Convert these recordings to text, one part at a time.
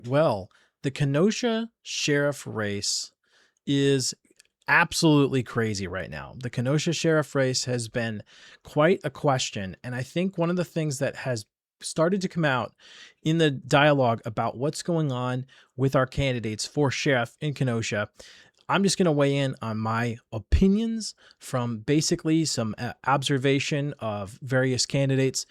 Well, the Kenosha Sheriff race is absolutely crazy right now. The Kenosha Sheriff race has been quite a question. And I think one of the things that has started to come out in the dialogue about what's going on with our candidates for sheriff in Kenosha, I'm just going to weigh in on my opinions from basically some observation of various candidates.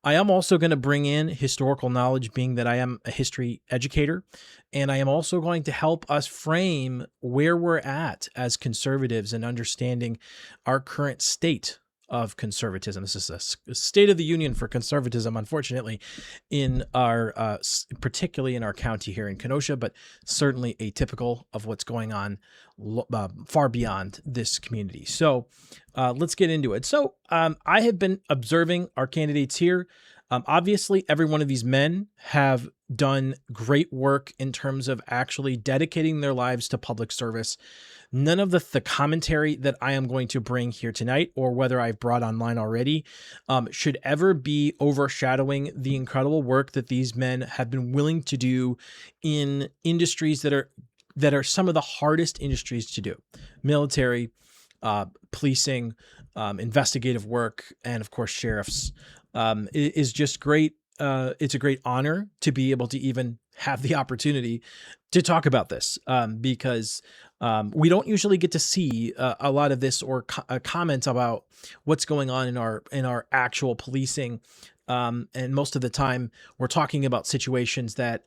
I am also going to bring in historical knowledge, being that I am a history educator, and I am also going to help us frame where we're at as conservatives and understanding our current state of conservatism. This is a state of the union for conservatism, unfortunately, in our particularly in our county here in Kenosha, but certainly atypical of what's going on far beyond this community. So let's get into it. So I have been observing our candidates here. Obviously, every one of these men have done great work in terms of actually dedicating their lives to public service. None of the commentary that I am going to bring here tonight, or whether I've brought online already, should ever be overshadowing the incredible work that these men have been willing to do in industries that are some of the hardest industries to do: military, policing, investigative work, and of course, sheriffs. Is just great. It's a great honor to be able to even have the opportunity to talk about this, because we don't usually get to see a lot of this or comment about what's going on in our actual policing. And most of the time, we're talking about situations that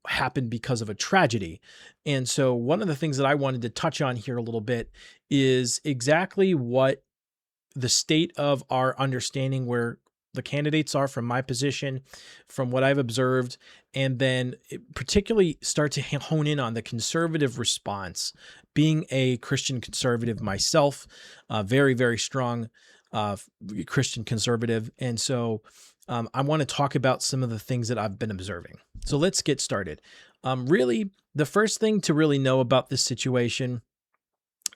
happened because of a tragedy. And so, one of the things that I wanted to touch on here a little bit is exactly what the state of our understanding where the candidates are from my position, from what I've observed, and then particularly start to hone in on the conservative response. Being a Christian conservative myself, very, very strong Christian conservative. And so I want to talk about some of the things that I've been observing. So let's get started. Really, the first thing to really know about this situation,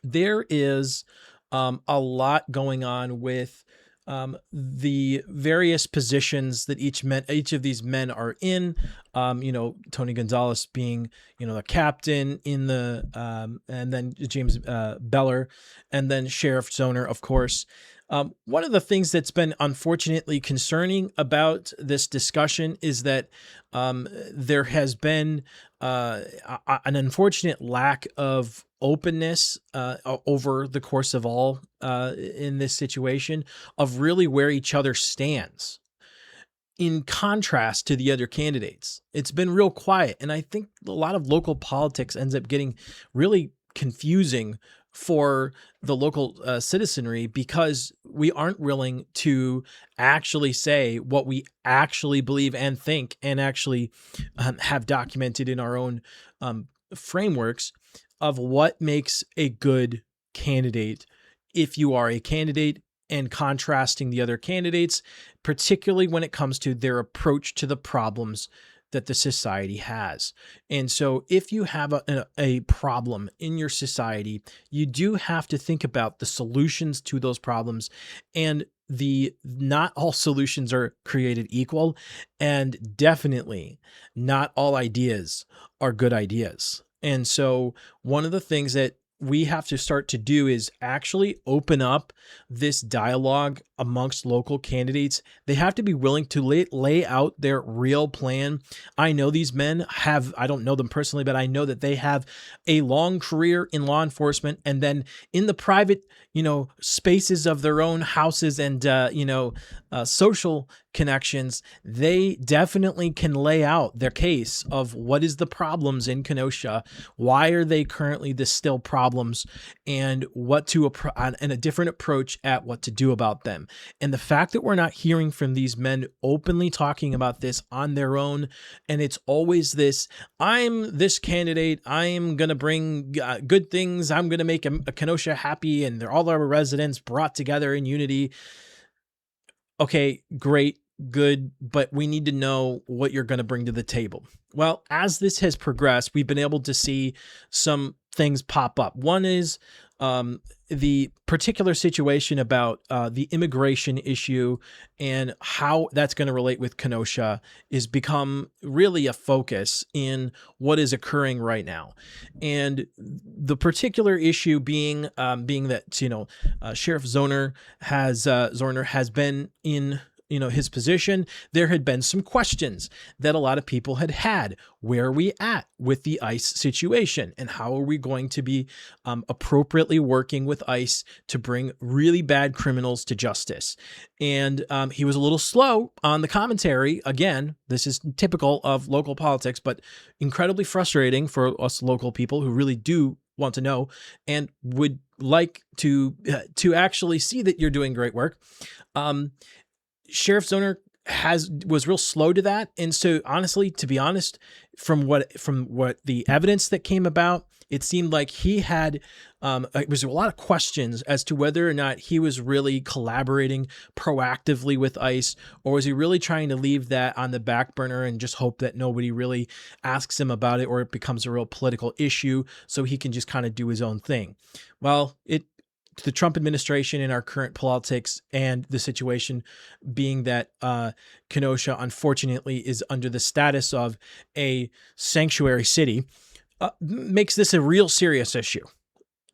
there is a lot going on with the various positions that each of these men are in. Tony Gonzalez being, the captain in the, and then James Beller, and then Sheriff Zoner, of course. One of the things that's been unfortunately concerning about this discussion is that there has been an unfortunate lack of openness over the course of all in this situation of really where each other stands in contrast to the other candidates. It's been real quiet, and I think a lot of local politics ends up getting really confusing for the local citizenry, because we aren't willing to actually say what we actually believe and think, and actually have documented in our own frameworks of what makes a good candidate if you are a candidate, and contrasting the other candidates, particularly when it comes to their approach to the problems that the society has. And so if you have a problem in your society, you do have to think about the solutions to those problems, and not all solutions are created equal, and definitely not all ideas are good ideas. And so one of the things that we have to start to do is actually open up this dialogue amongst local candidates. They have to be willing to lay out their real plan. I know these men I don't know them personally, but I know that they have a long career in law enforcement, and then in the private, spaces of their own houses and, social connections, they definitely can lay out their case of what is the problems in Kenosha, why are they currently the still problems, and and a different approach at what to do about them. And the fact that we're not hearing from these men openly talking about this on their own, and it's always this, I'm this candidate, I'm going to bring good things, I'm going to make a Kenosha happy, and all our residents brought together in unity. Okay, great, good, but we need to know what you're going to bring to the table. Well, as this has progressed, we've been able to see some things pop up. One is the particular situation about the immigration issue and how that's going to relate with Kenosha is become really a focus in what is occurring right now. And the particular issue being that, Sheriff Zorner has been in, his position. There had been some questions that a lot of people had. Where are we at with the ICE situation, and how are we going to be appropriately working with ICE to bring really bad criminals to justice? And he was a little slow on the commentary. Again, this is typical of local politics, but incredibly frustrating for us local people who really do want to know and would like to actually see that you're doing great work. Sheriff Zoner was real slow to that. And so honestly, to be honest, from what the evidence that came about, it seemed like he had, it was a lot of questions as to whether or not he was really collaborating proactively with ICE, or was he really trying to leave that on the back burner and just hope that nobody really asks him about it, or it becomes a real political issue so he can just kind of do his own thing. Well, the Trump administration in our current politics and the situation being that Kenosha, unfortunately, is under the status of a sanctuary city, makes this a real serious issue.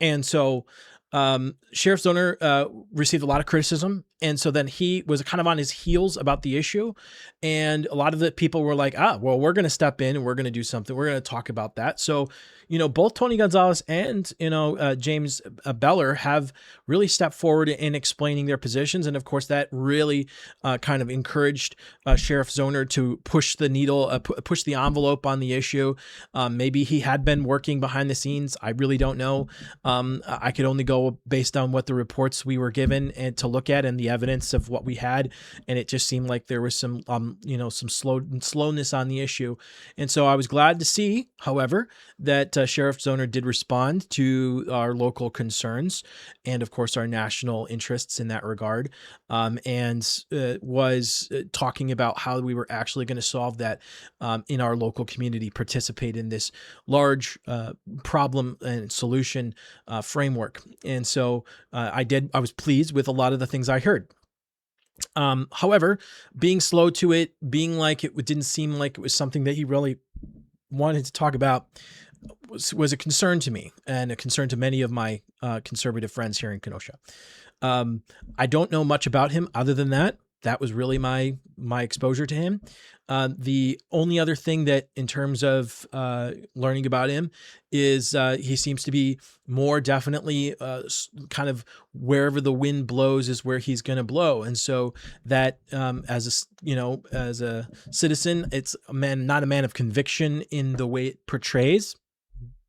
And so Sheriff Zoner received a lot of criticism. And so then he was kind of on his heels about the issue. And a lot of the people were like, well, we're going to step in and we're going to do something. We're going to talk about that. So, both Tony Gonzalez and, James Beller have really stepped forward in explaining their positions. And of course, that really kind of encouraged Sheriff Zoner to push the needle, push the envelope on the issue. Maybe he had been working behind the scenes. I really don't know. I could only go based on what the reports we were given and to look at and the evidence of what we had. And it just seemed like there was some, some slowness on the issue. And so I was glad to see, however, that Sheriff Zoner did respond to our local concerns and, of course, our national interests in that regard, and was talking about how we were actually going to solve that in our local community, participate in this large problem and solution framework. And so I was pleased with a lot of the things I heard. However, being slow to it, being like it didn't seem like it was something that he really wanted to talk about, was a concern to me and a concern to many of my conservative friends here in Kenosha. I don't know much about him other than that. That was really my exposure to him. The only other thing that in terms of learning about him is he seems to be more definitely kind of wherever the wind blows is where he's going to blow. And so that as a citizen, it's not a man of conviction in the way it portrays.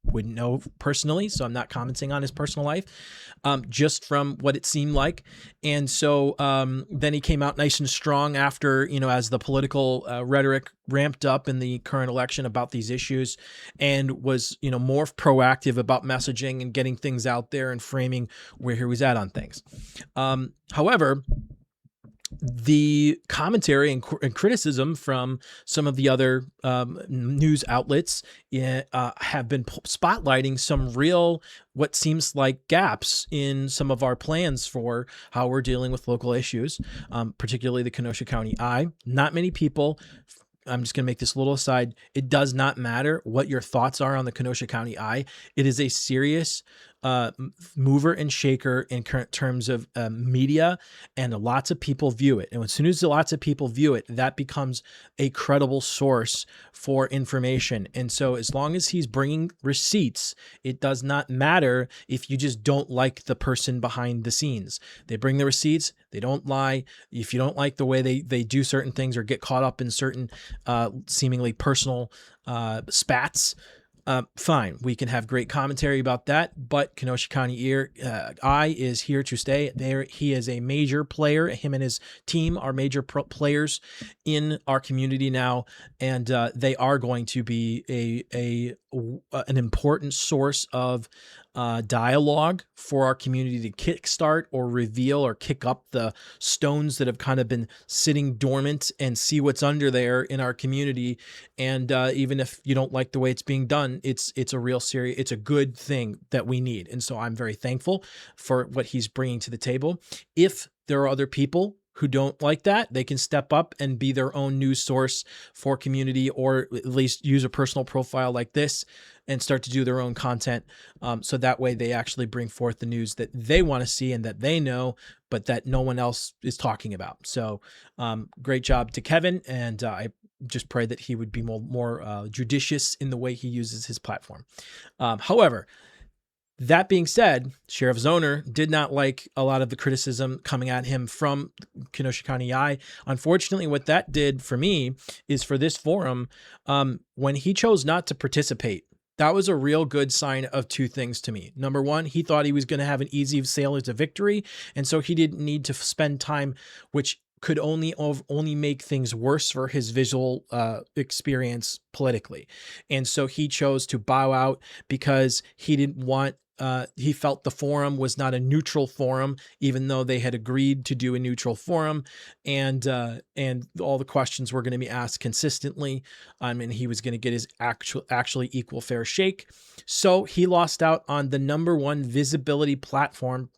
Wouldn't know personally, so I'm not commenting on his personal life, just from what it seemed like. And so then he came out nice and strong after, as the political rhetoric ramped up in the current election about these issues, and was, more proactive about messaging and getting things out there and framing where he was at on things. However, the commentary and criticism from some of the other news outlets have been spotlighting some real, what seems like, gaps in some of our plans for how we're dealing with local issues, particularly the Kenosha County Eye. Not many people. I'm just going to make this little aside. It does not matter what your thoughts are on the Kenosha County Eye. It is a serious mover and shaker in current terms of media, and lots of people view it. And as soon as lots of people view it, that becomes a credible source for information. And so as long as he's bringing receipts, it does not matter if you just don't like the person behind the scenes. They bring the receipts. They don't lie. If you don't like the way they do certain things or get caught up in certain seemingly personal spats, fine. We can have great commentary about that, but Kenosha County Eye is here to stay. He is a major player. Him and his team are major players in our community now, and they are going to be an important source of dialogue for our community to kickstart or reveal or kick up the stones that have kind of been sitting dormant and see what's under there in our community. And even if you don't like the way it's being done, it's a good thing that we need. And so I'm very thankful for what he's bringing to the table. If there are other people who don't like that, they can step up and be their own news source for community, or at least use a personal profile like this and start to do their own content. So that way they actually bring forth the news that they want to see and that they know, but that no one else is talking about. So great job to Kevin. And I just pray that he would be more judicious in the way he uses his platform. However, that being said, Sheriff Zoner did not like a lot of the criticism coming at him from Kenosha County I. Unfortunately, what that did for me is, for this forum, when he chose not to participate, that was a real good sign of two things to me. Number one, he thought he was going to have an easy sail to victory, and so he didn't need to spend time, which could only make things worse for his visual experience politically. And so he chose to bow out because he didn't want he felt the forum was not a neutral forum, even though they had agreed to do a neutral forum, and all the questions were going to be asked consistently, and he was going to get his actually equal fair shake. So he lost out on the number one visibility platform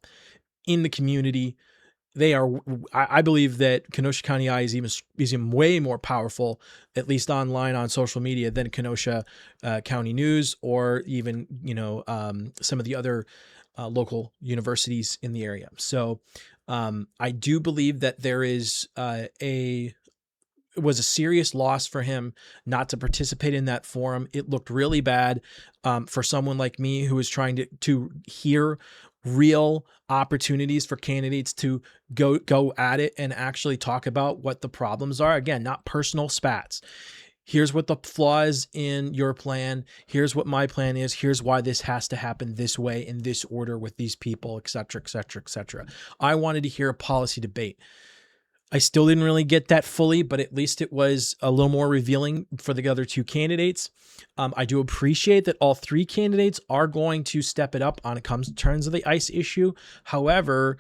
in the community. I believe that Kenosha County I is even way more powerful, at least online on social media, than Kenosha County News, or even, some of the other local universities in the area. So I do believe that there is it was a serious loss for him not to participate in that forum. It looked really bad for someone like me who was trying to hear real opportunities for candidates to go at it and actually talk about what the problems are. Again, not personal spats. Here's what the flaws in your plan. Here's what my plan is. Here's why this has to happen this way, in this order, with these people, et cetera, et cetera, et cetera. I wanted to hear a policy debate. I still didn't really get that fully, but at least it was a little more revealing for the other two candidates. I do appreciate that all three candidates are going to step it up on it comes to terms of the ICE issue. However,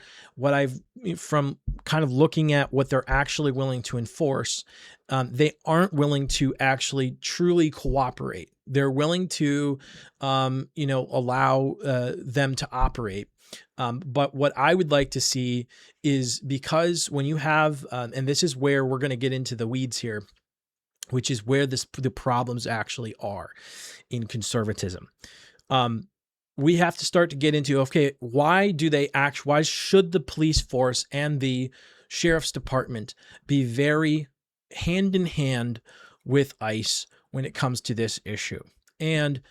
from kind of looking at what they're actually willing to enforce, they aren't willing to actually truly cooperate. They're willing to, allow them to operate. But what I would like to see is, because when you have, and this is where we're going to get into the weeds here, which is where the problems actually are in conservatism. We have to start to get into, okay, why should the police force and the sheriff's department be very hand in hand with ICE when it comes to this issue? And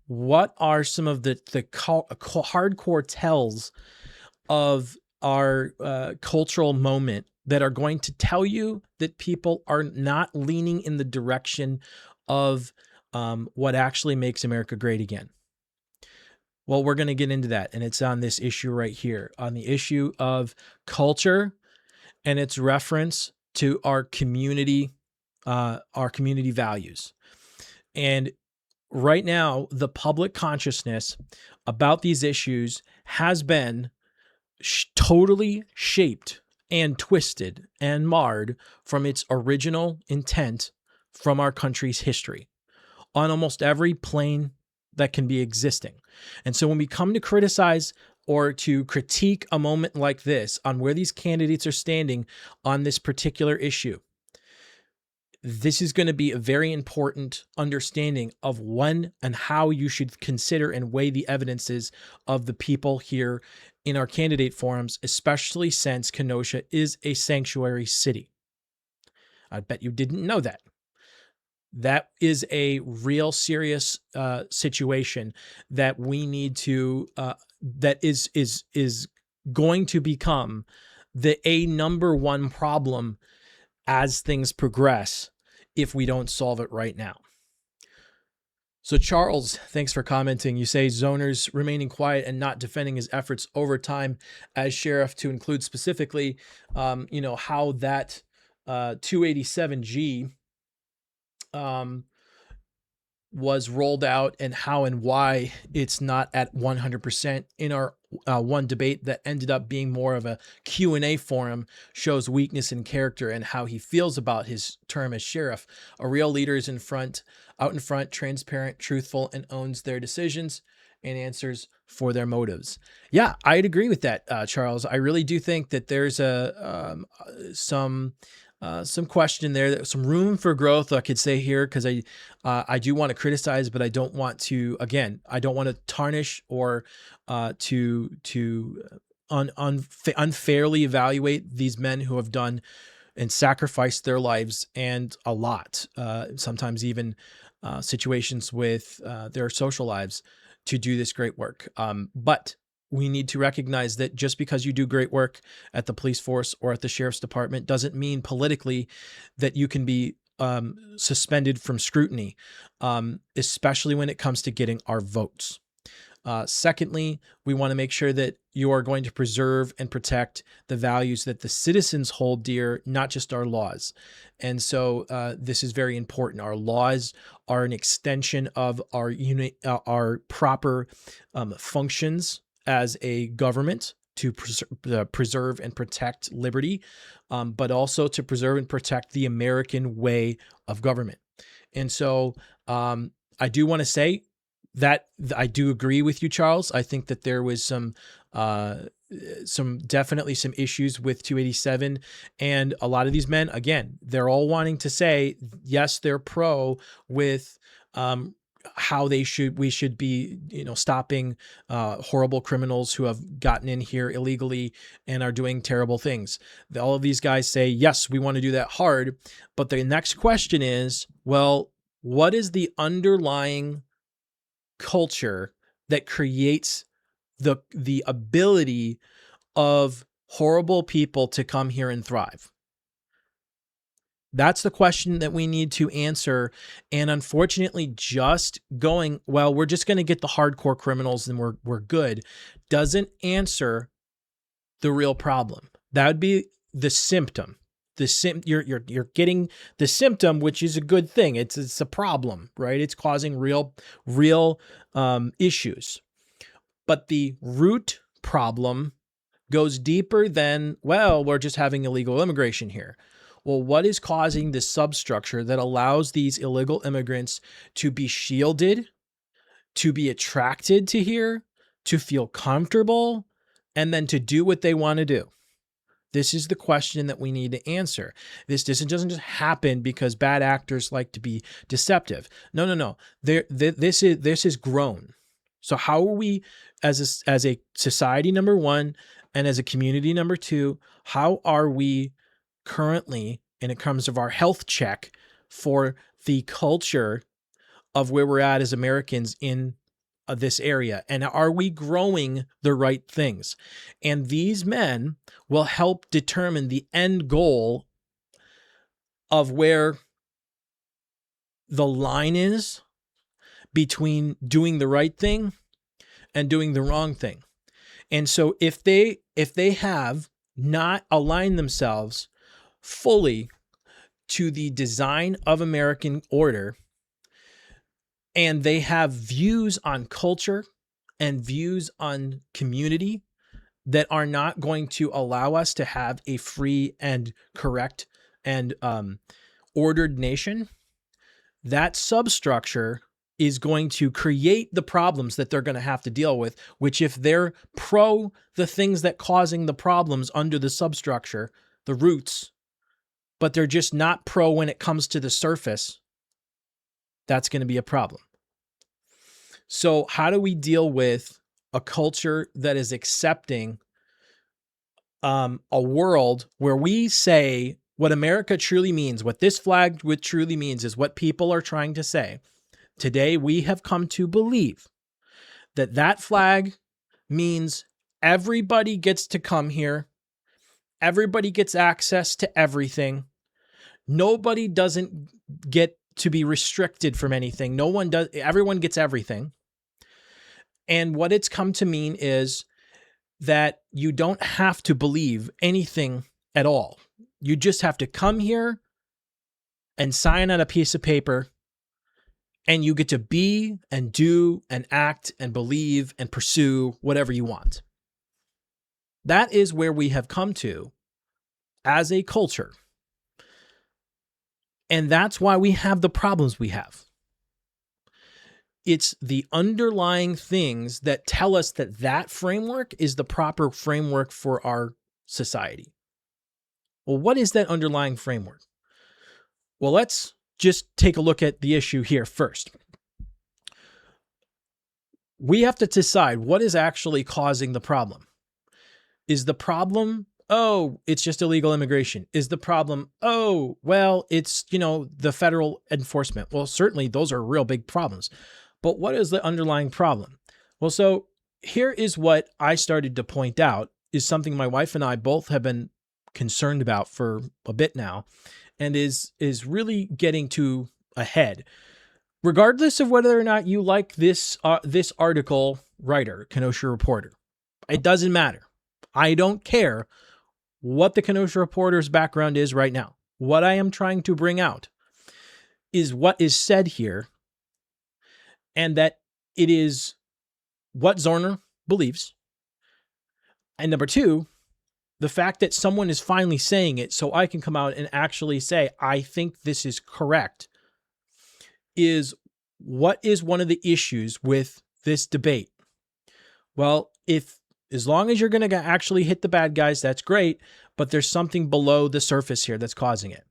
what are some of the hardcore tells of our cultural moment that are going to tell you that people are not leaning in the direction of what actually makes America great again? Well, we're going to get into that, and it's on this issue right here, on the issue of culture and its reference to our community values. And right now, the public consciousness about these issues has been totally shaped and twisted and marred from its original intent from our country's history on almost every plane that can be existing. And so when we come to criticize or to critique a moment like this on where these candidates are standing on this particular issue, this is going to be a very important understanding of when and how you should consider and weigh the evidences of the people here in our candidate forums, especially since Kenosha is a sanctuary city. I bet you didn't know that. That is a real serious situation that we need to, that is going to become the number one problem as things progress if we don't solve it right now. So Charles, thanks for commenting. You say Zoner's remaining quiet and not defending his efforts over time as sheriff, to include specifically, how that 287G was rolled out and how and why it's not at 100% in our one debate that ended up being more of a Q&A forum shows weakness in character and how he feels about his term as sheriff. A real leader is out in front, transparent, truthful, and owns their decisions and answers for their motives. Yeah, I'd agree with that, Charles. I really do think that there's some question there, some room for growth, I could say here, because I do want to criticize, but I don't want to. Again, I don't want to tarnish or unfairly evaluate these men who have done and sacrificed their lives and a lot, sometimes even situations with their social lives to do this great work. But we need to recognize that just because you do great work at the police force or at the sheriff's department doesn't mean politically that you can be suspended from scrutiny, especially when it comes to getting our votes. Secondly, we want to make sure that you are going to preserve and protect the values that the citizens hold dear, not just our laws. And so this is very important. Our laws are an extension of our proper functions as a government to preserve and protect liberty, but also to preserve and protect the American way of government. And so I do want to say that I do agree with you, Charles. I think that there was definitely some issues with 287, and a lot of these men, again, they're all wanting to say, yes, they're pro with how we should be, stopping horrible criminals who have gotten in here illegally and are doing terrible things. All of these guys say, yes, we want to do that hard. But the next question is, well, what is the underlying culture that creates the ability of horrible people to come here and thrive? That's the question that we need to answer. And unfortunately, just going, well, we're just going to get the hardcore criminals and we're good, doesn't answer the real problem. That would be the symptom. You're getting the symptom, which is a good thing. It's a problem, right? It's causing real issues. But the root problem goes deeper than, well, we're just having illegal immigration here. Well, what is causing this substructure that allows these illegal immigrants to be shielded, to be attracted to here, to feel comfortable, and then to do what they want to do? This is the question that we need to answer. This doesn't just happen because bad actors like to be deceptive. No. This is grown. So how are we, as a society, number one, and as a community, number two, how are we currently, in terms of our health check for the culture of where we're at as Americans in this area? And are we growing the right things? And these men will help determine the end goal of where the line is between doing the right thing and doing the wrong thing. And so if they have not aligned themselves fully to the design of American order, and they have views on culture and views on community that are not going to allow us to have a free and correct and ordered nation, that substructure is going to create the problems that they're going to have to deal with, which if they're pro the things that causing the problems under the substructure, the roots, but they're just not pro when it comes to the surface, that's going to be a problem. So how do we deal with a culture that is accepting a world where we say what America truly means, what this flag truly means is what people are trying to say. Today, we have come to believe that that flag means everybody gets to come here. Everybody gets access to everything. Nobody doesn't get to be restricted from anything. No one does. Everyone gets everything. And what it's come to mean is that you don't have to believe anything at all. You just have to come here and sign on a piece of paper and you get to be and do and act and believe and pursue whatever you want. That is where we have come to as a culture. And that's why we have the problems we have. It's the underlying things that tell us that that framework is the proper framework for our society. Well, what is that underlying framework? Well, let's just take a look at the issue here first. We have to decide what is actually causing the problem. Is the problem, oh, it's just illegal immigration? Is the problem, oh, well, it's, the federal enforcement? Well, certainly those are real big problems. But what is the underlying problem? Well, so here is what I started to point out is something my wife and I both have been concerned about for a bit now, and is really getting to a head. Regardless of whether or not you like this article writer, Kenosha Reporter, it doesn't matter. I don't care what the Kenosha Reporter's background is right now. What I am trying to bring out is what is said here, and that it is what Zorner believes. And number two, the fact that someone is finally saying it so I can come out and actually say, I think this is correct, is what is one of the issues with this debate. Well, as long as you're going to actually hit the bad guys, that's great, but there's something below the surface here that's causing it.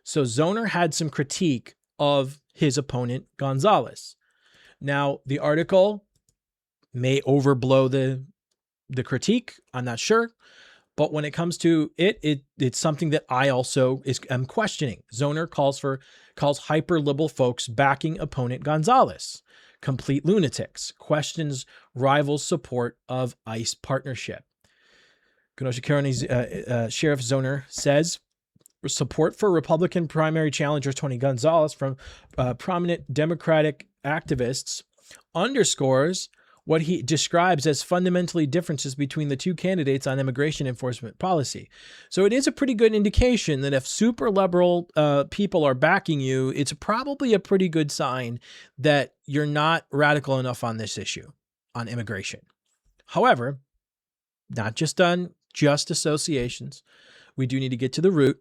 So Zoner had some critique of his opponent, Gonzalez. Now, the article may overblow the critique. I'm not sure. But when it comes to it's something that I also am questioning. Zoner calls hyper-liberal folks backing opponent Gonzalez complete lunatics, questions rivals' support of ICE partnership. Kenosha County's Sheriff Zoner says support for Republican primary challenger Tony Gonzalez from prominent Democratic activists underscores what he describes as fundamentally differences between the two candidates on immigration enforcement policy. So it is a pretty good indication that if super liberal people are backing you, it's probably a pretty good sign that you're not radical enough on this issue, on immigration. However, not just on just associations. We do need to get to the root.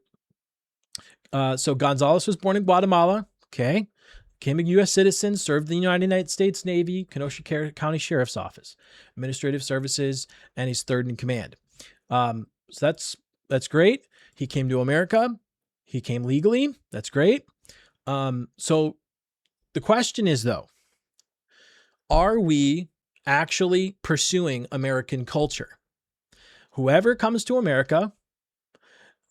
So Gonzalez was born in Guatemala. Okay. Became a U.S. citizen, served in the United States Navy, Kenosha County Sheriff's Office, Administrative Services, and he's third in command. So that's great. He came to America. He came legally. That's great. So the question is, though, are we actually pursuing American culture? Whoever comes to America,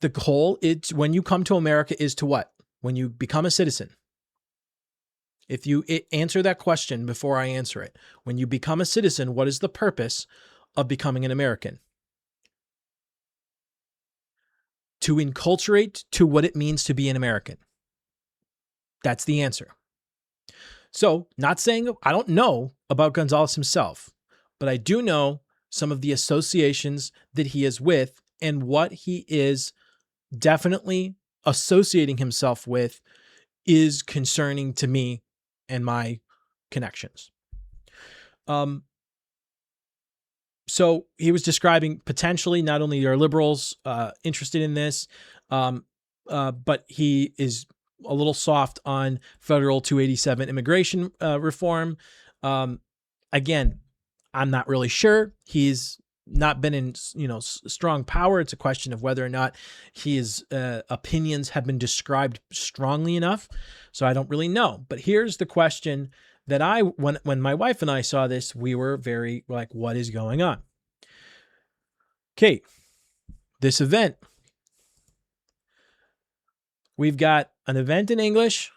the goal, when you come to America is to what? When you become a citizen. If you answer that question before I answer it, when you become a citizen, what is the purpose of becoming an American? To enculturate to what it means to be an American. That's the answer. So, not saying I don't know about Gonzalez himself, but I do know some of the associations that he is with and what he is definitely associating himself with is concerning to me and my connections. So he was describing potentially not only are liberals interested in this, but he is a little soft on federal 287 immigration reform. Again, I'm not really sure. He's not been in, strong power. It's a question of whether or not his opinions have been described strongly enough. So I don't really know. But here's the question that when my wife and I saw this, we were very like, what is going on? Okay, this event. We've got an event in English,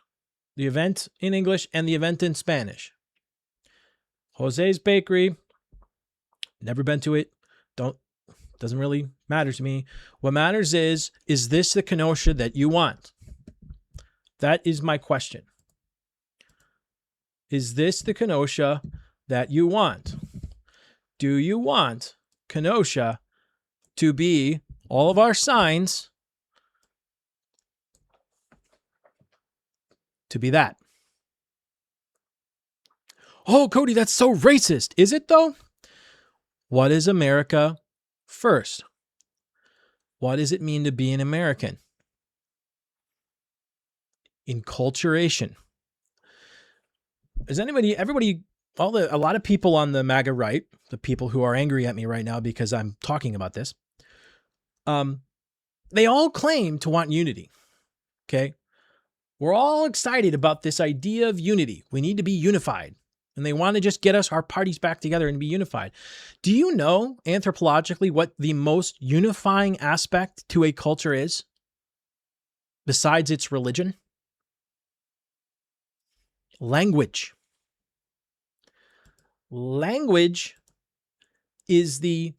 the event in English, and the event in Spanish. Jose's Bakery. Never been to it. Doesn't really matter to me. What matters is this the Kenosha that you want? That is my question. Is this the Kenosha that you want? Do you want Kenosha to be all of our signs to be that? Oh, Cody, that's so racist. Is it though? What is America first? What does it mean to be an American? Enculturation. Is everybody, a lot of people on the MAGA right, the people who are angry at me right now because I'm talking about this, they all claim to want unity. Okay. We're all excited about this idea of unity. We need to be unified. And they want to just get our parties back together and be unified. Do you know anthropologically what the most unifying aspect to a culture is besides its religion? Language. Language is the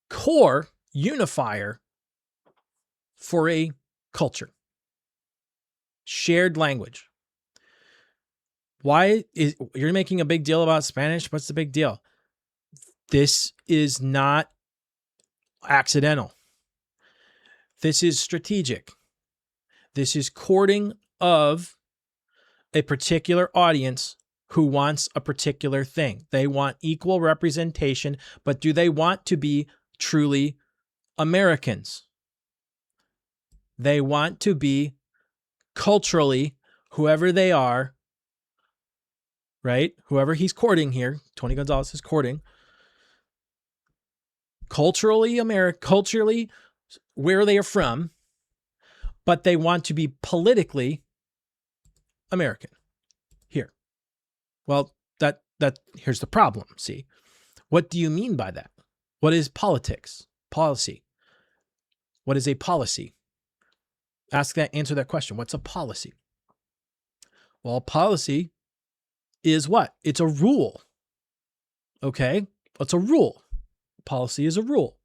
core unifier for a culture. Shared language. Why is you're making a big deal about Spanish? What's the big deal? This is not accidental. This is strategic. This is courting of a particular audience who wants a particular thing. They want equal representation, but do they want to be truly Americans? They want to be culturally, whoever they are, right? Whoever he's courting here, Tony Gonzalez is courting, culturally where they are from, but they want to be politically American here. Well, that here's the problem. See, what do you mean by that? What is politics? Policy. What is a policy? Answer that question. What's a policy? Well, a policy is what? It's a rule. Okay? What's a rule? Policy is a rule.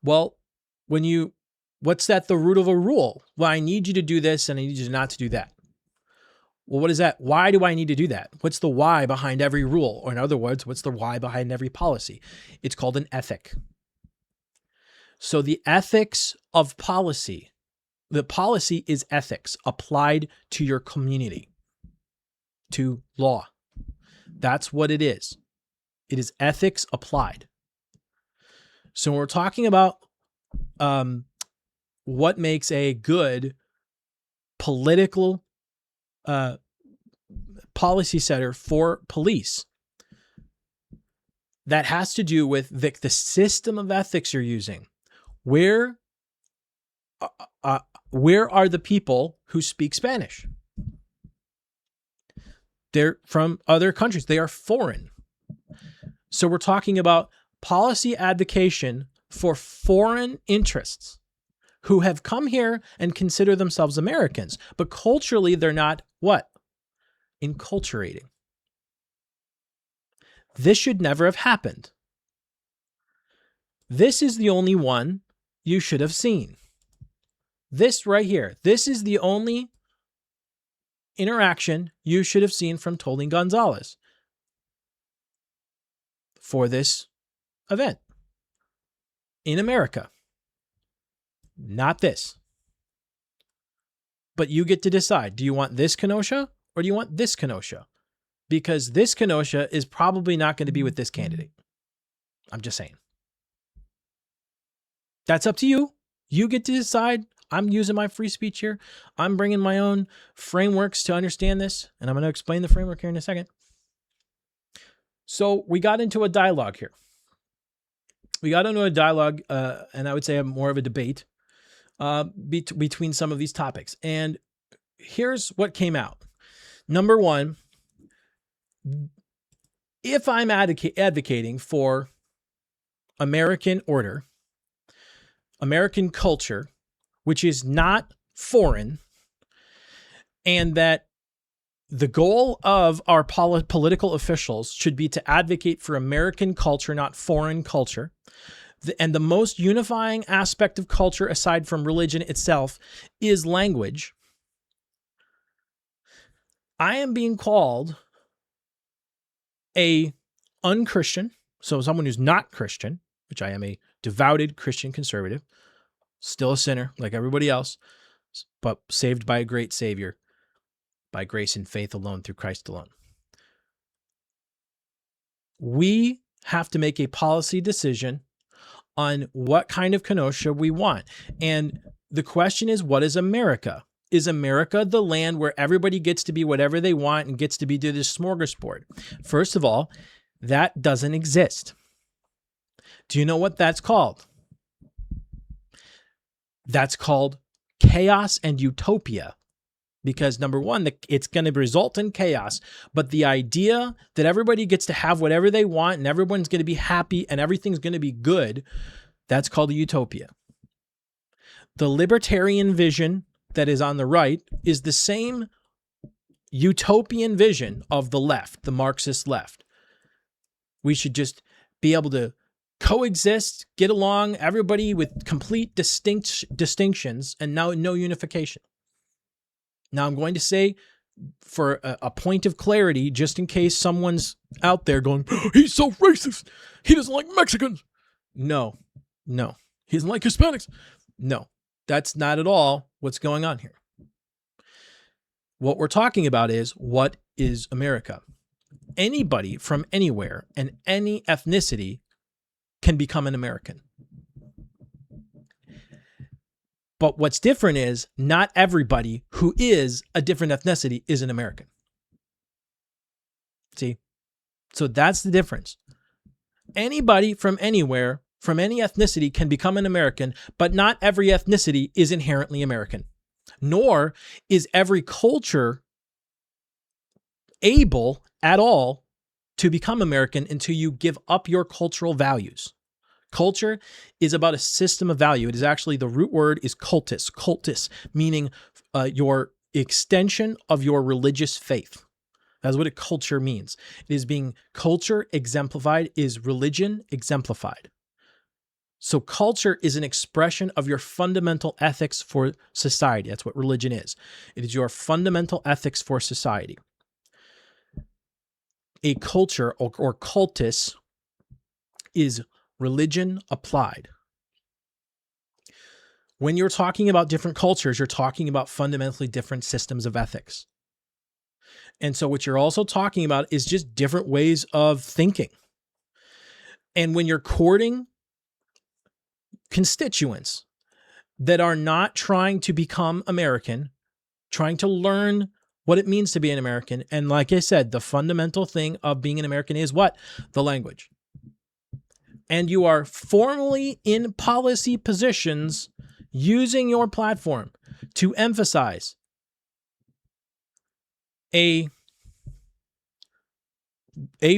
Well, what's that the root of a rule? Well, I need you to do this and I need you not to do that. Well, what is that? Why do I need to do that? What's the why behind every rule? Or in other words, what's the why behind every policy? It's called an ethic. So the ethics of policy, the policy is ethics applied to your community, to law. That's what it is. It is ethics applied. So when we're talking about what makes a good political policy setter for police, that has to do with the system of ethics you're using. Where are the people who speak Spanish? They're from other countries. They are foreign. So we're talking about policy advocation for foreign interests who have come here and consider themselves Americans, but culturally they're not what? Enculturating. This should never have happened. This is the only one you should have seen. This right here. This is the only interaction you should have seen from Tony Gonzalez for this event in America. Not this. But you get to decide. Do you want this Kenosha or do you want this Kenosha? Because this Kenosha is probably not going to be with this candidate. I'm just saying. That's up to you. You get to decide. I'm using my free speech here. I'm bringing my own frameworks to understand this, and I'm going to explain the framework here in a second. So we got into a dialogue here. We got into a dialogue, and I would say more of a debate between some of these topics. And here's what came out. Number one, if I'm advocating for American order, American culture, which is not foreign, and that the goal of our political officials should be to advocate for American culture, not foreign culture, and the most unifying aspect of culture, aside from religion itself, is language, I am being called a unchristian, so someone who's not Christian, which I am a devoted Christian conservative, still a sinner like everybody else, but saved by a great Savior, by grace and faith alone, through Christ alone. We have to make a policy decision on what kind of Kenosha we want. And the question is, what is America? Is America the land where everybody gets to be whatever they want and gets to be to this smorgasbord? First of all, that doesn't exist. Do you know what that's called? That's called chaos and utopia. Because number one, it's going to result in chaos. But the idea that everybody gets to have whatever they want and everyone's going to be happy and everything's going to be good, that's called a utopia. The libertarian vision that is on the right is the same utopian vision of the left, the Marxist left. We should just be able to coexist, get along, everybody with complete distinctions and now no unification. Now, I'm going to say, for a point of clarity, just in case someone's out there going, he's so racist, he doesn't like Mexicans. No. He doesn't like Hispanics. No, that's not at all what's going on here. What we're talking about is, what is America? Anybody from anywhere and any ethnicity can become an American. But what's different is not everybody who is a different ethnicity is an American. See? So that's the difference. Anybody from anywhere, from any ethnicity can become an American, but not every ethnicity is inherently American. Nor is every culture able at all to become American until you give up your cultural values. Culture is about a system of value. It is actually, the root word is cultus, meaning your extension of your religious faith. That's what a culture means. It is being culture exemplified, is religion exemplified. So culture is an expression of your fundamental ethics for society. That's what religion is. It is your fundamental ethics for society. A culture or cultus is religion applied. When you're talking about different cultures, you're talking about fundamentally different systems of ethics. And so what you're also talking about is just different ways of thinking. And when you're courting constituents that are not trying to become American, trying to learn what it means to be an American, and like I said, the fundamental thing of being an American is what? The language. And you are formally in policy positions using your platform to emphasize a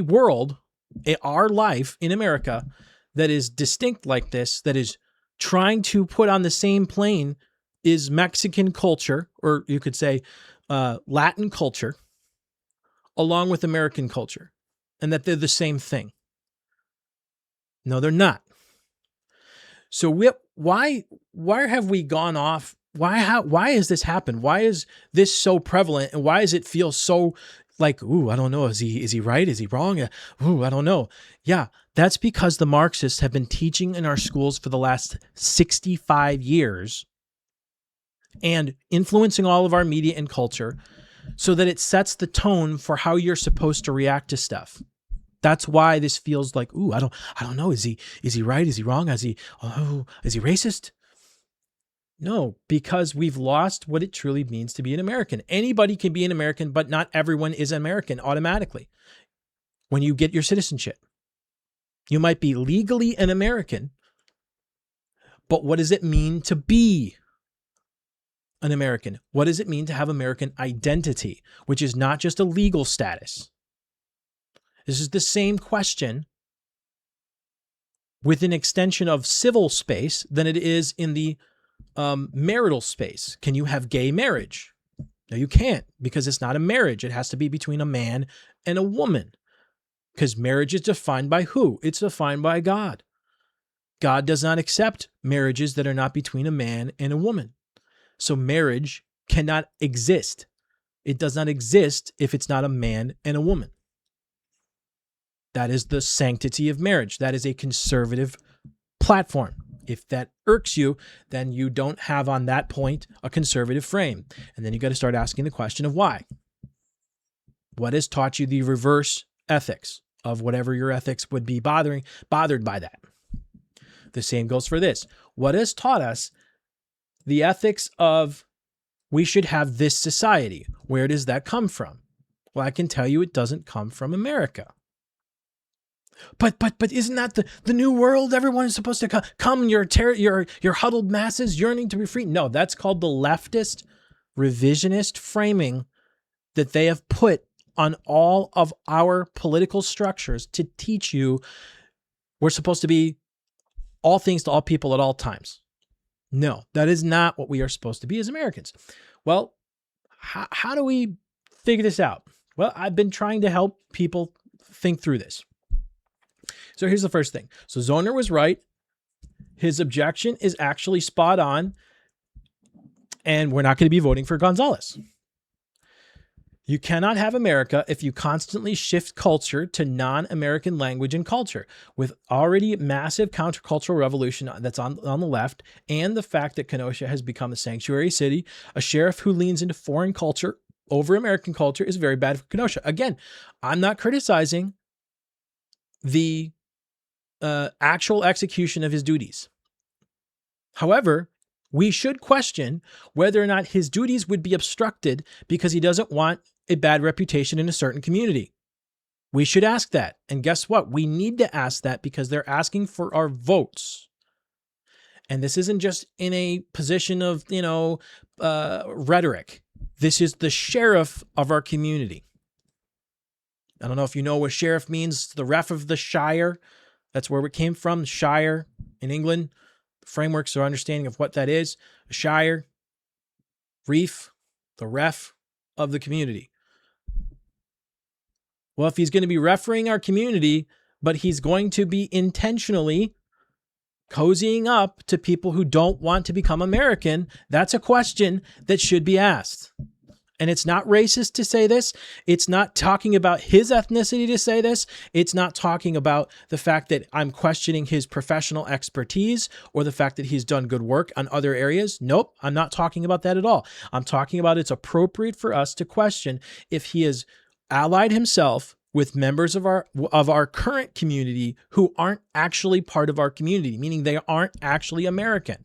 world, our life in America that is distinct like this, that is trying to put on the same plane is Mexican culture, or you could say Latin culture, along with American culture, and that they're the same thing. No, they're not. So why have we gone off? Why has this happened? Why is this so prevalent? And why does it feel so like, ooh, I don't know. Is he right? Is he wrong? Ooh, I don't know. Yeah, that's because the Marxists have been teaching in our schools for the last 65 years and influencing all of our media and culture so that it sets the tone for how you're supposed to react to stuff. That's why this feels like, ooh, I don't know. Is he right? Is he wrong? Is he racist? No, because we've lost what it truly means to be an American. Anybody can be an American, but not everyone is American automatically. When you get your citizenship, you might be legally an American, but what does it mean to be an American? What does it mean to have American identity, which is not just a legal status? This is the same question with an extension of civil space than it is in the marital space. Can you have gay marriage? No, you can't, because it's not a marriage. It has to be between a man and a woman, because marriage is defined by who? It's defined by God. God does not accept marriages that are not between a man and a woman. So marriage cannot exist. It does not exist if it's not a man and a woman. That is the sanctity of marriage. That is a conservative platform. If that irks you, then you don't have on that point a conservative frame. And then you got to start asking the question of why. What has taught you the reverse ethics of whatever your ethics would be bothered by that. The same goes for this. What has taught us the ethics of we should have this society? Where does that come from? Well, I can tell you it doesn't come from America. But isn't that the new world? Everyone is supposed to come, your huddled masses yearning to be free. No, that's called the leftist revisionist framing that they have put on all of our political structures to teach you we're supposed to be all things to all people at all times. No, that is not what we are supposed to be as Americans. Well, how do we figure this out? Well, I've been trying to help people think through this. So here's the first thing. So Zoner was right. His objection is actually spot on. And we're not going to be voting for Gonzalez. You cannot have America if you constantly shift culture to non-American language and culture. With already massive countercultural revolution that's on the left, and the fact that Kenosha has become a sanctuary city, a sheriff who leans into foreign culture over American culture is very bad for Kenosha. Again, I'm not criticizing the actual execution of his duties. However, we should question whether or not his duties would be obstructed because he doesn't want a bad reputation in a certain community. We should ask that. And guess what? We need to ask that because they're asking for our votes. And this isn't just in a position of, rhetoric. This is the sheriff of our community. I don't know if you know what sheriff means, the ref of the shire. That's where it came from, the shire in England. Frameworks or understanding of what that is. A shire, reef, the ref of the community. Well, if he's going to be refereeing our community, but he's going to be intentionally cozying up to people who don't want to become American, that's a question that should be asked. And it's not racist to say this. It's not talking about his ethnicity to say this. It's not talking about the fact that I'm questioning his professional expertise or the fact that he's done good work on other areas. Nope, I'm not talking about that at all. I'm talking about it's appropriate for us to question if he has allied himself with members of our current community who aren't actually part of our community, meaning they aren't actually American.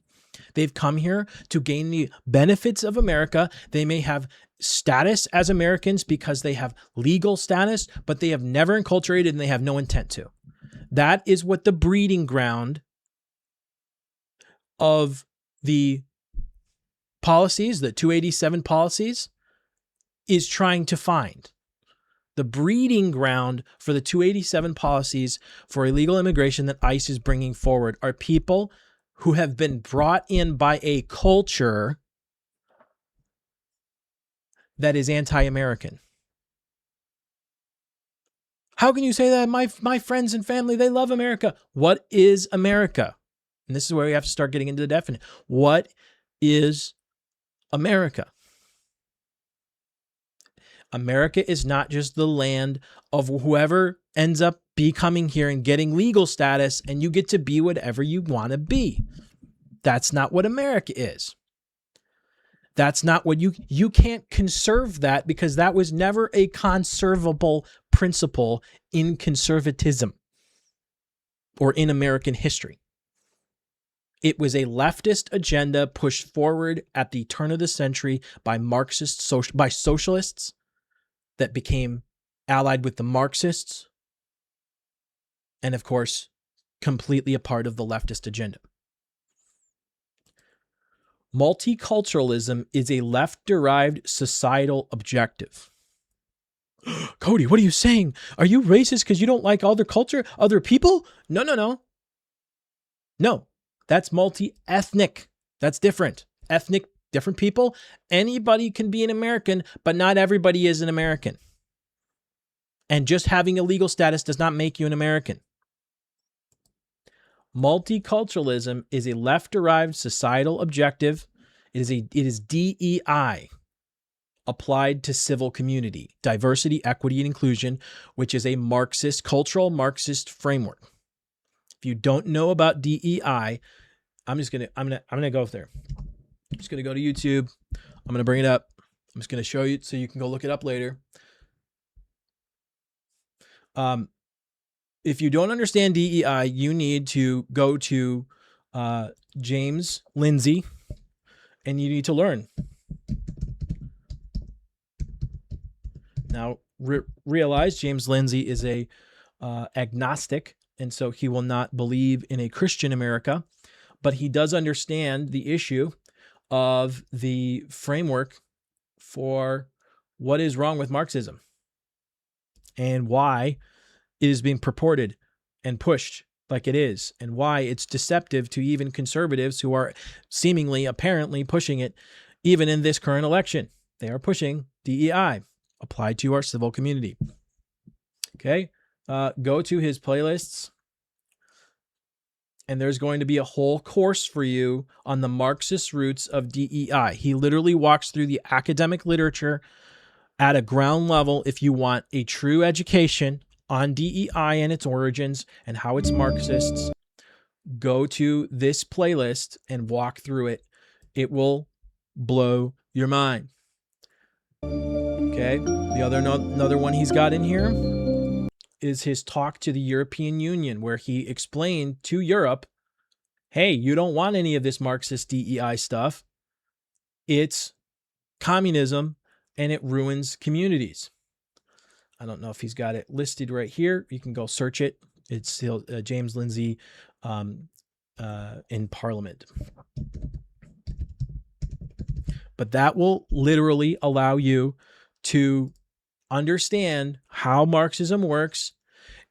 They've come here to gain the benefits of America. They may have status as Americans because they have legal status, but they have never enculturated and they have no intent to. That is what the breeding ground of the policies, the 287 policies, is trying to find. The breeding ground for the 287 policies for illegal immigration that ICE is bringing forward are people who have been brought in by a culture that is anti-American. How can you say that? My friends and family, they love America. What is America? And this is where we have to start getting into the definition. What is America? America is not just the land of whoever ends up becoming here and getting legal status, and you get to be whatever you want to be. That's not what America is. That's not what you can't conserve that because that was never a conservable principle in conservatism or in American history. It was a leftist agenda pushed forward at the turn of the century by socialists that became allied with the Marxists, and of course, completely a part of the leftist agenda. Multiculturalism is a left-derived societal objective. Cody, what are you saying? Are you racist because you don't like other culture, other people? No. No, that's multi-ethnic. That's different. Ethnic, different people. Anybody can be an American, but not everybody is an American. And just having a legal status does not make you an American. Multiculturalism is a left-derived societal objective. It is DEI applied to civil community, diversity, equity, and inclusion, which is a cultural Marxist framework. If you don't know about DEI, I'm gonna go there. I'm just gonna go to YouTube. I'm gonna bring it up. I'm just gonna show you so you can go look it up later. If you don't understand DEI, you need to go to James Lindsay and you need to learn. Now, realize James Lindsay is a agnostic, and so he will not believe in a Christian America, but he does understand the issue of the framework for what is wrong with Marxism and why it is being purported and pushed like it is, and why it's deceptive to even conservatives who are seemingly, apparently pushing it even in this current election. They are pushing DEI applied to our civil community. Okay, go to his playlists, and there's going to be a whole course for you on the Marxist roots of DEI. He literally walks through the academic literature at a ground level if you want a true education on DEI and its origins and how it's Marxists. Go to this playlist and walk through it. It will blow your mind. Okay, another one he's got in here is his talk to the European Union, where he explained to Europe, hey, you don't want any of this Marxist DEI stuff. It's communism and it ruins communities. I don't know if he's got it listed right here. You can go search it. It's still James Lindsay in Parliament. But that will literally allow you to understand how Marxism works.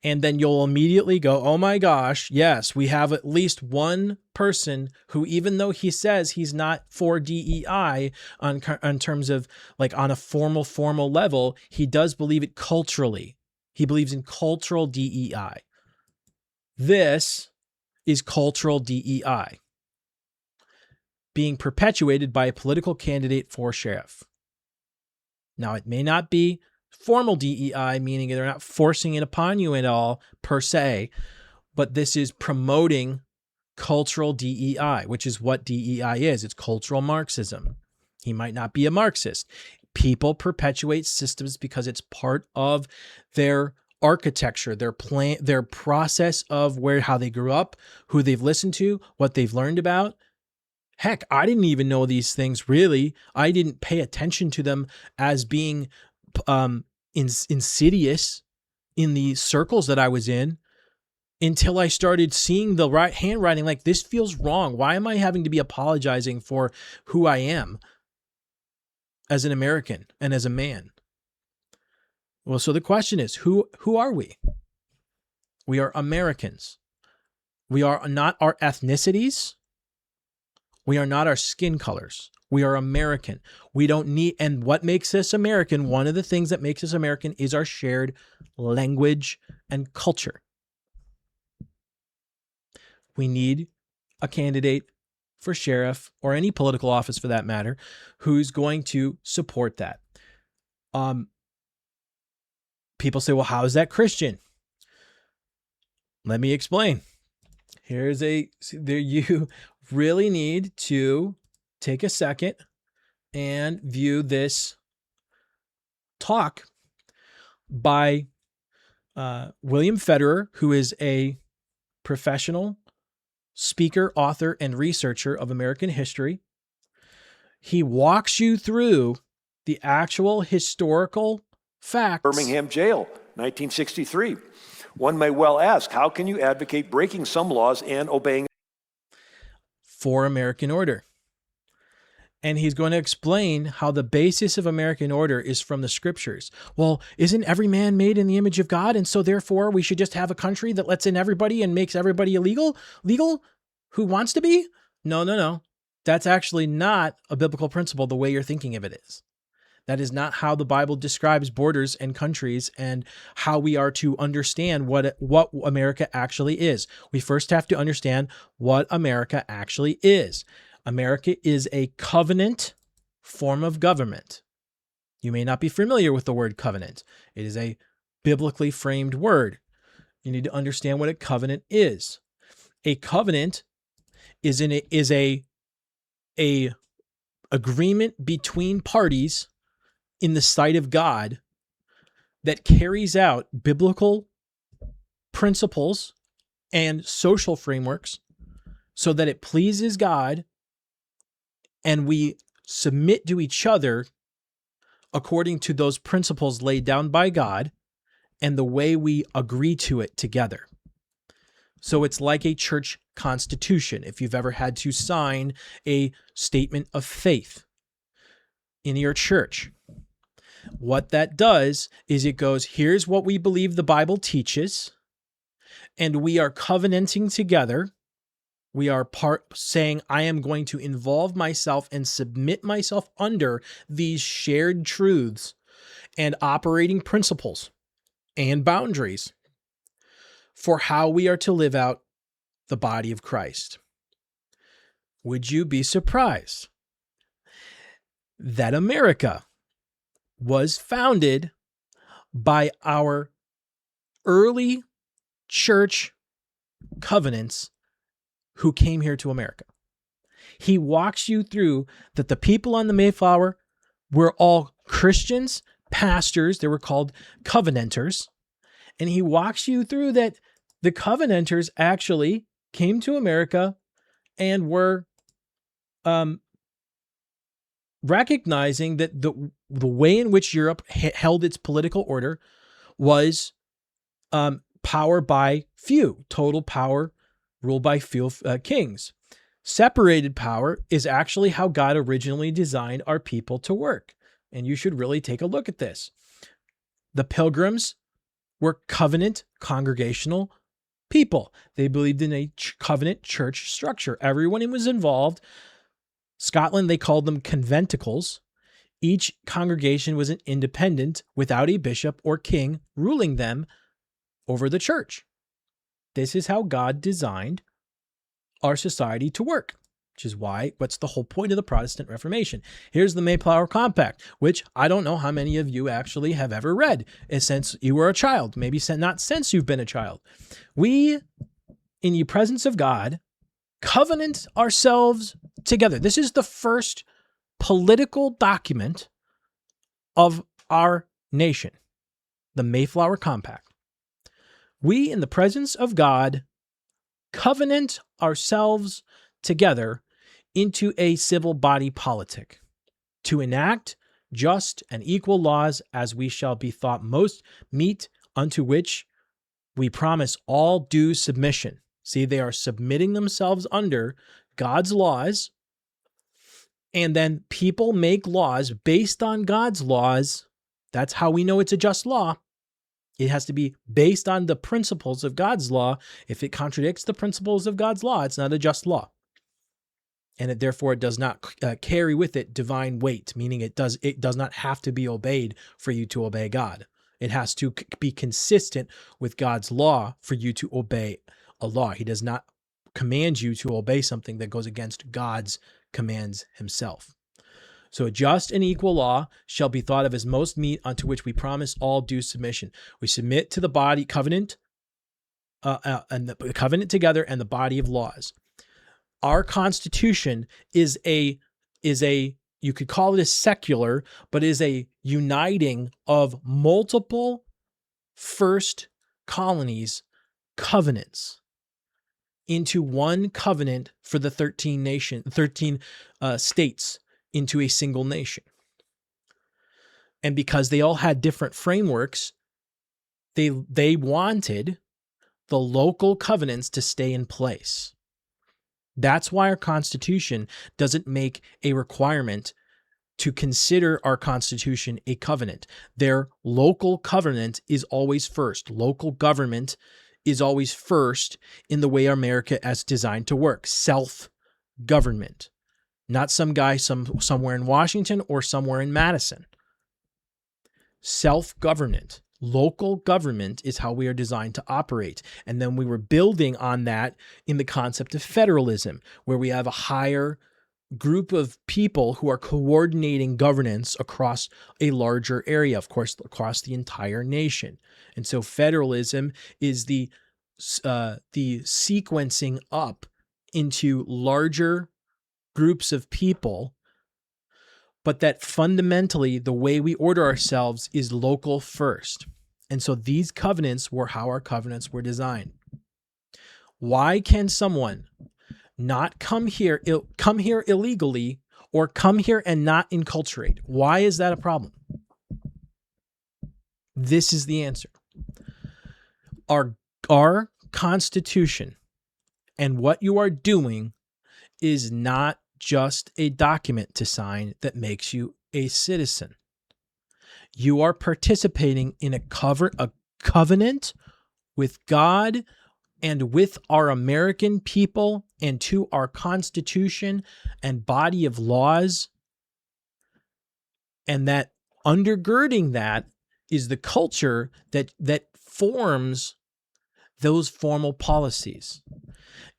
And then you'll immediately go, oh my gosh, yes, we have at least one person who, even though he says he's not for DEI on terms of like on a formal level, he does believe it culturally. He believes in cultural DEI. This is cultural DEI being perpetuated by a political candidate for sheriff. Now, it may not be formal DEI, meaning they're not forcing it upon you at all per se, but this is promoting cultural DEI, which is what DEI is. It's cultural Marxism. He might not be a Marxist. People perpetuate systems because it's part of their architecture, their plan, their process of how they grew up, who they've listened to, what they've learned about. Heck, I didn't even know these things really. I didn't pay attention to them as being insidious in the circles that I was in until I started seeing the right handwriting. Like, this feels wrong. Why am I having to be apologizing for who I am as an American and as a man? Well, so the question is, who are we? We are Americans. We are not our ethnicities. We are not our skin colors. We are American. We don't need, and what makes us American, one of the things that makes us American is our shared language and culture. We need a candidate for sheriff or any political office for that matter who's going to support that. People say, well, how is that Christian? Let me explain. You really need to take a second and view this talk by William Federer, who is a professional speaker, author, and researcher of American history. He walks you through the actual historical facts. Birmingham Jail, 1963. One may well ask, how can you advocate breaking some laws and obeying for American order? And he's going to explain how the basis of American order is from the scriptures. Well, isn't every man made in the image of God? And so therefore we should just have a country that lets in everybody and makes everybody legal who wants to be? No. That's actually not a biblical principle the way you're thinking of it is. That is not how the Bible describes borders and countries and how we are to understand what America actually is. We first have to understand what America actually is. America is a covenant form of government. You may not be familiar with the word covenant. It is a biblically framed word. You need to understand what a covenant is. A covenant is a agreement between parties in the sight of God that carries out biblical principles and social frameworks so that it pleases God, and we submit to each other according to those principles laid down by God and the way we agree to it together. So it's like a church constitution. If you've ever had to sign a statement of faith in your church, what that does is it goes, here's what we believe the Bible teaches, and we are covenanting together. We are saying, I am going to involve myself and submit myself under these shared truths and operating principles and boundaries for how we are to live out the body of Christ. Would you be surprised that America was founded by our early church covenants who came here to America? He walks you through that the people on the Mayflower were all Christians, pastors. They were called covenanters. And he walks you through that the covenanters actually came to America and were recognizing that the way in which Europe held its political order was power by few, total power ruled by few kings. Separated power is actually how God originally designed our people to work. And you should really take a look at this. The Pilgrims were covenant congregational people. They believed in a covenant church structure. Everyone who was involved. Scotland, they called them conventicles. Each congregation was an independent without a bishop or king ruling them over the church. This is how God designed our society to work, which is what's the whole point of the Protestant Reformation. Here's the Mayflower Compact, which I don't know how many of you actually have ever read since you were a child, maybe not since you've been a child. We, in the presence of God, covenant ourselves together. This is the first political document of our nation, the Mayflower Compact. We, in the presence of God, covenant ourselves together into a civil body politic to enact just and equal laws as we shall be thought most meet, unto which we promise all due submission. See, they are submitting themselves under God's laws, and then people make laws based on God's laws. That's how we know it's a just law. It has to be based on the principles of God's law. If it contradicts the principles of God's law, it's not a just law. And therefore, it does not carry with it divine weight, meaning it does not have to be obeyed for you to obey God. It has to be consistent with God's law for you to obey a law. He does not command you to obey something that goes against God's commands himself. So a just and equal law shall be thought of as most meet, unto which we promise all due submission. We submit to the body covenant, and the covenant together, and the body of laws. Our Constitution is a you could call it a secular, but is a uniting of multiple first colonies covenants into one covenant for the 13 states into a single nation. And because they all had different frameworks, they wanted the local covenants to stay in place. That's why our Constitution doesn't make a requirement to consider our Constitution a covenant. Their local covenant is always first. Local government is always first in the way America is designed to work. Self-government. Not some guy somewhere in Washington or somewhere in Madison. Self-government. Local government is how we are designed to operate. And then we were building on that in the concept of federalism, where we have a higher group of people who are coordinating governance across a larger area, of course, across the entire nation. And so federalism is the sequencing up into larger groups of people, but that fundamentally the way we order ourselves is local first. And so these covenants were how our covenants were designed. Why can someone not come here illegally or come here and not enculturate? Why is that a problem? This is the answer. Our Constitution and what you are doing is not just a document to sign that makes you a citizen. You are participating in a covenant with God and with our American people and to our Constitution and body of laws. And that undergirding that is the culture that forms those formal policies.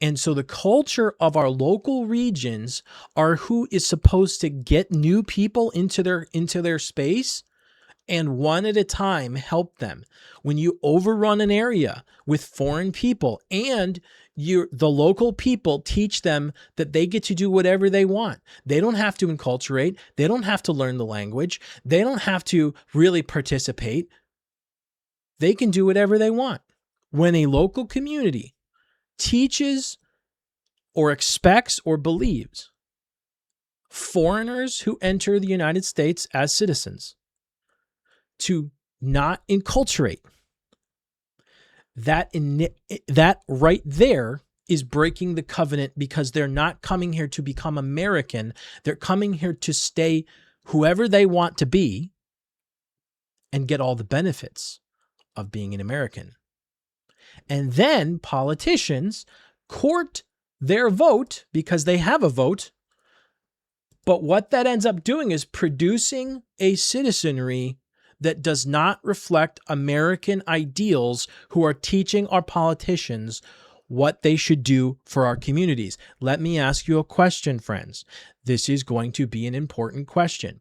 And so the culture of our local regions are who is supposed to get new people into their space and one at a time help them. When you overrun an area with foreign people and the local people teach them that they get to do whatever they want. They don't have to enculturate. They don't have to learn the language. They don't have to really participate. They can do whatever they want. When a local community teaches or expects or believes foreigners who enter the United States as citizens to not enculturate, that right there is breaking the covenant, because they're not coming here to become American. They're coming here to stay whoever they want to be and get all the benefits of being an American. And then politicians court their vote because they have a vote. But what that ends up doing is producing a citizenry that does not reflect American ideals, who are teaching our politicians what they should do for our communities. Let me ask you a question, friends. This is going to be an important question.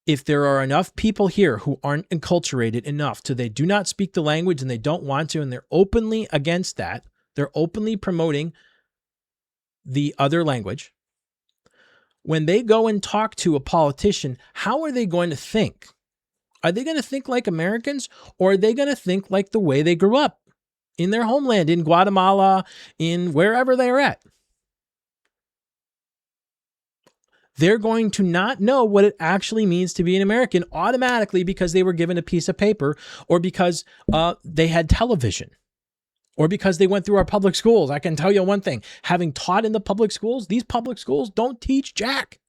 If there are enough people here who aren't enculturated enough so they do not speak the language and they don't want to, and they're openly against that, they're openly promoting the other language, when they go and talk to a politician, how are they going to think? Are they going to think like Americans, or are they going to think like the way they grew up in their homeland, in Guatemala, in wherever they're at? They're going to not know what it actually means to be an American automatically because they were given a piece of paper, or because they had television, or because they went through our public schools. I can tell you one thing, having taught in the public schools, these public schools don't teach jack.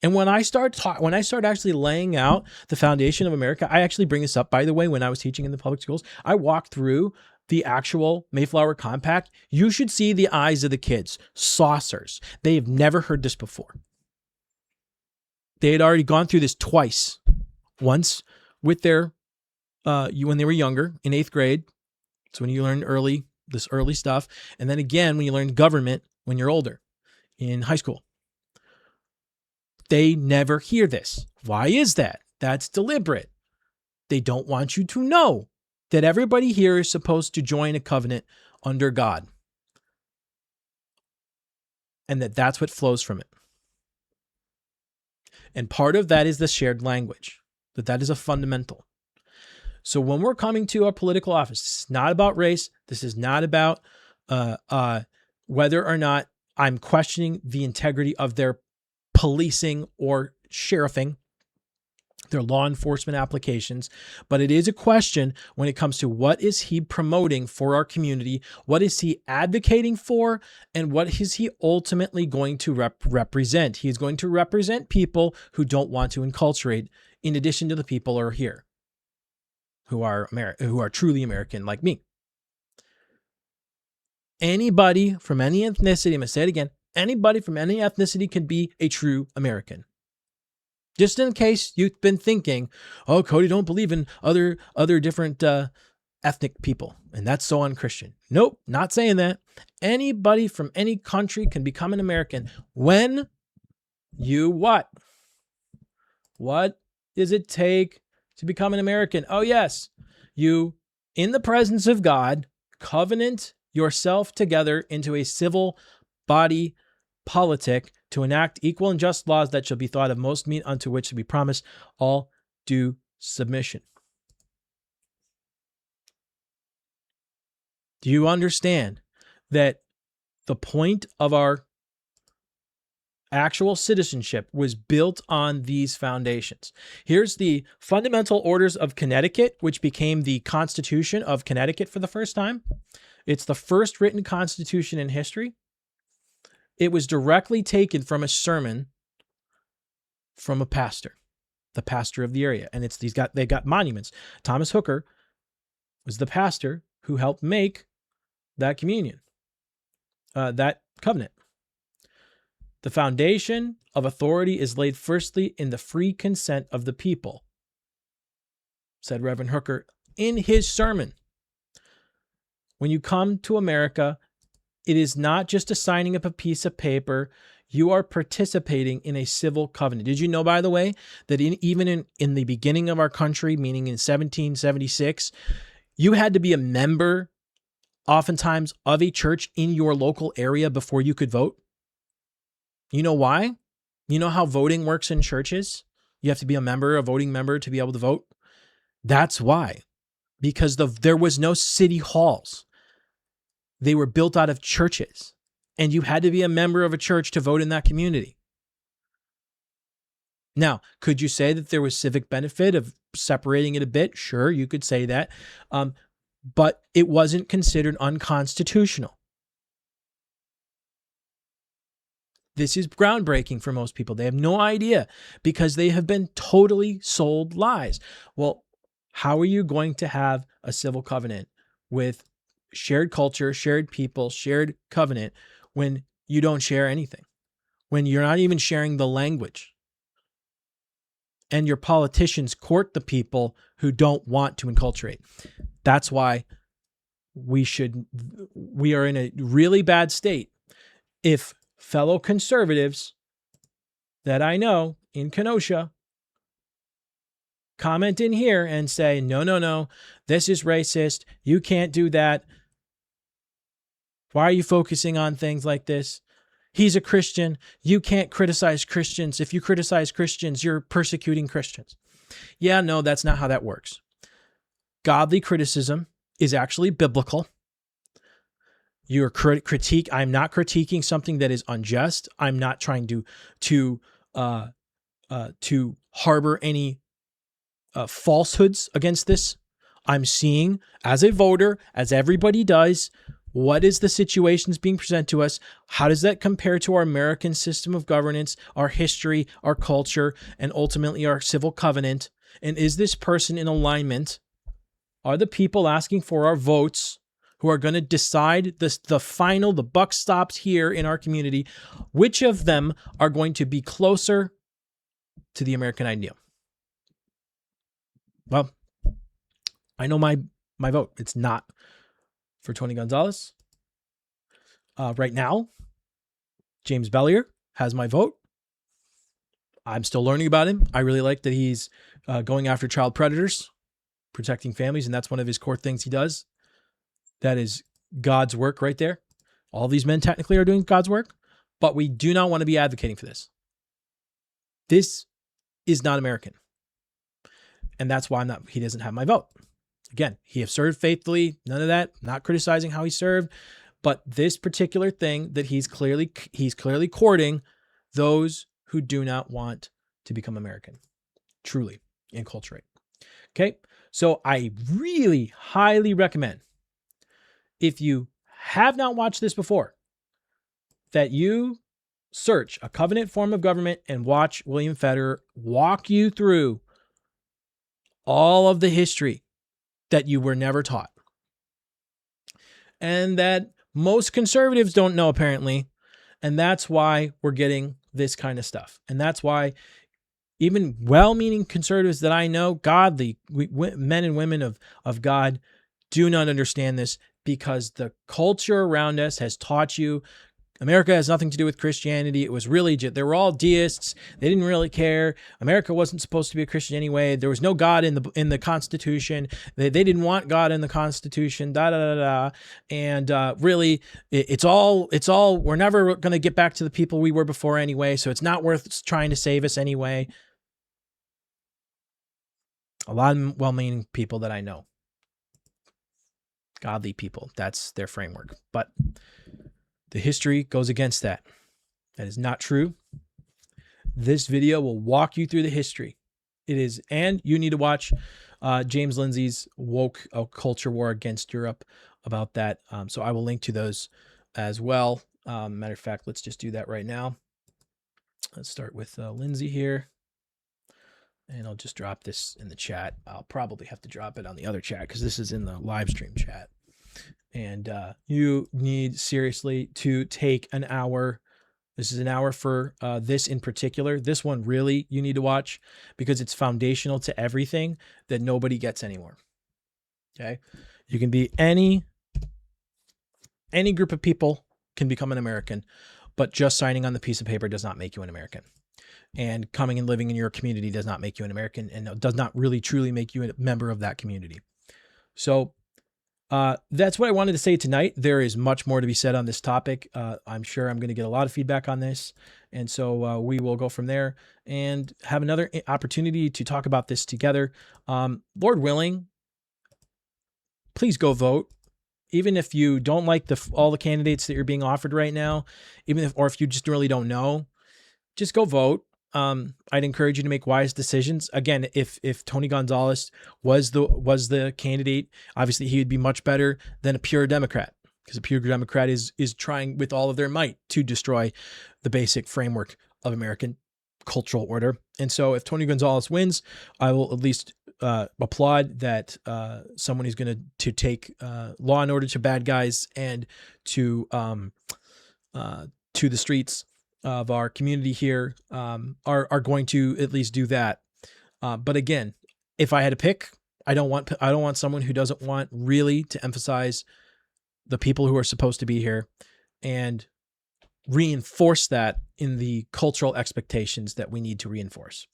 And when I start actually laying out the foundation of America, I actually bring this up, by the way, when I was teaching in the public schools, I walked through the actual Mayflower Compact. You should see the eyes of the kids, saucers. They have never heard this before. They had already gone through this twice. Once with their, when they were younger in 8th grade. It's when you learn this early stuff. And then again, when you learn government when you're older in high school. They never hear this. Why is that? That's deliberate. They don't want you to know that everybody here is supposed to join a covenant under God, and that's what flows from it. And part of that is the shared language, that is a fundamental. So when we're coming to a political office, this is not about race. This is not about whether or not I'm questioning the integrity of their policing or sheriffing, their law enforcement applications. But it is a question when it comes to what is he promoting for our community? What is he advocating for? And what is he ultimately going to represent? He's going to represent people who don't want to enculturate, in addition to the people who are here, who are truly American like me. Anybody from any ethnicity, I'm going to say it again, anybody from any ethnicity can be a true American. Just in case you've been thinking, oh, Cody, don't believe in other different ethnic people, and that's so unchristian. Nope, not saying that. Anybody from any country can become an American when you what? What does it take to become an American? Oh, yes. You, in the presence of God, covenant yourself together into a civil body politic to enact equal and just laws that shall be thought of most meet, unto which shall be promised all due submission. Do you understand that the point of our actual citizenship was built on these foundations? Here's the Fundamental Orders of Connecticut, which became the Constitution of Connecticut for the first time. It's the first written constitution in history. It was directly taken from a sermon from a pastor, the pastor of the area. And they've got monuments. Thomas Hooker was the pastor who helped make that communion, that covenant. The foundation of authority is laid firstly in the free consent of the people, said Reverend Hooker in his sermon. When you come to America, it is not just a signing of a piece of paper. You are participating in a civil covenant. Did you know, by the way, that even in the beginning of our country, meaning in 1776, you had to be a member, oftentimes, of a church in your local area before you could vote? You know why? You know how voting works in churches? You have to be a voting member to be able to vote. That's why. Because there was no city halls. They were built out of churches. And you had to be a member of a church to vote in that community. Now, could you say that there was civic benefit of separating it a bit? Sure, you could say that. But it wasn't considered unconstitutional. This is groundbreaking for most people. They have no idea because they have been totally sold lies. Well, how are you going to have a civil covenant with shared culture, shared people, shared covenant when you don't share anything? When you're not even sharing the language? And your politicians court the people who don't want to enculturate. That's why we are in a really bad state if fellow conservatives that I know in Kenosha comment in here and say, no, this is racist. You can't do that. Why are you focusing on things like this? He's a Christian. You can't criticize Christians. If you criticize Christians, you're persecuting Christians. Yeah, no, that's not how that works. Godly criticism is actually biblical. Your critique, I'm not critiquing something that is unjust. I'm not trying to harbor any falsehoods against this. I'm seeing, as a voter, as everybody does, what is the situations being presented to us? How does that compare to our American system of governance, our history, our culture, and ultimately our civil covenant? And is this person in alignment? Are the people asking for our votes who are going to decide the buck stops here in our community, which of them are going to be closer to the American ideal? Well, I know my vote. It's not for Tony Gonzalez. Right now, James Bellier has my vote. I'm still learning about him. I really like that he's going after child predators, protecting families, and that's one of his core things he does. That is God's work right there. All these men technically are doing God's work, but we do not want to be advocating for this. This is not American. And that's why he doesn't have my vote. Again, he has served faithfully, none of that, not criticizing how he served, but this particular thing that he's clearly courting those who do not want to become American, truly enculturate. Okay, so I really highly recommend, if you have not watched this before, that you search A Covenant Form of Government and watch William Federer walk you through all of the history that you were never taught. And that most conservatives don't know, apparently. And that's why we're getting this kind of stuff. And that's why even well-meaning conservatives that I know, godly men and women of God, do not understand this, because the culture around us has taught you America has nothing to do with Christianity. It was really they were all deists. They didn't really care. America wasn't supposed to be a Christian anyway. There was no God in the Constitution. They didn't want God in the Constitution. And really, it's all. We're never going to get back to the people we were before anyway. So it's not worth trying to save us anyway. A lot of well-meaning people that I know godly people. That's their framework. But the history goes against that. That is not true. This video will walk you through the history. It is, and you need to watch James Lindsay's Woke Culture War Against Europe about that. So I will link to those as well. Matter of fact, let's just do that right now. Let's start with Lindsay here. And I'll just drop this in the chat. I'll probably have to drop it on the other chat because this is in the live stream chat. And you need seriously to take an hour. This is an hour for this in particular. This one really you need to watch because it's foundational to everything that nobody gets anymore. Okay? You can be any group of people can become an American, but just signing on the piece of paper does not make you an American. And coming and living in your community does not make you an American, and does not really truly make you a member of that community. So that's what I wanted to say tonight. There is much more to be said on this topic. I'm sure I'm going to get a lot of feedback on this. And so we will go from there and have another opportunity to talk about this together. Lord willing, please go vote. Even if you don't like all the candidates that you're being offered right now, or if you just really don't know, just go vote. I'd encourage you to make wise decisions. Again, if Tony Gonzalez was the candidate, obviously he would be much better than a pure Democrat, because a pure Democrat is trying with all of their might to destroy the basic framework of American cultural order. And so if Tony Gonzalez wins, I will at least applaud that someone who's going to take law and order to bad guys and to the streets of our community here are going to at least do that. But again, if I had to pick, I don't want someone who doesn't want really to emphasize the people who are supposed to be here and reinforce that in the cultural expectations that we need to reinforce.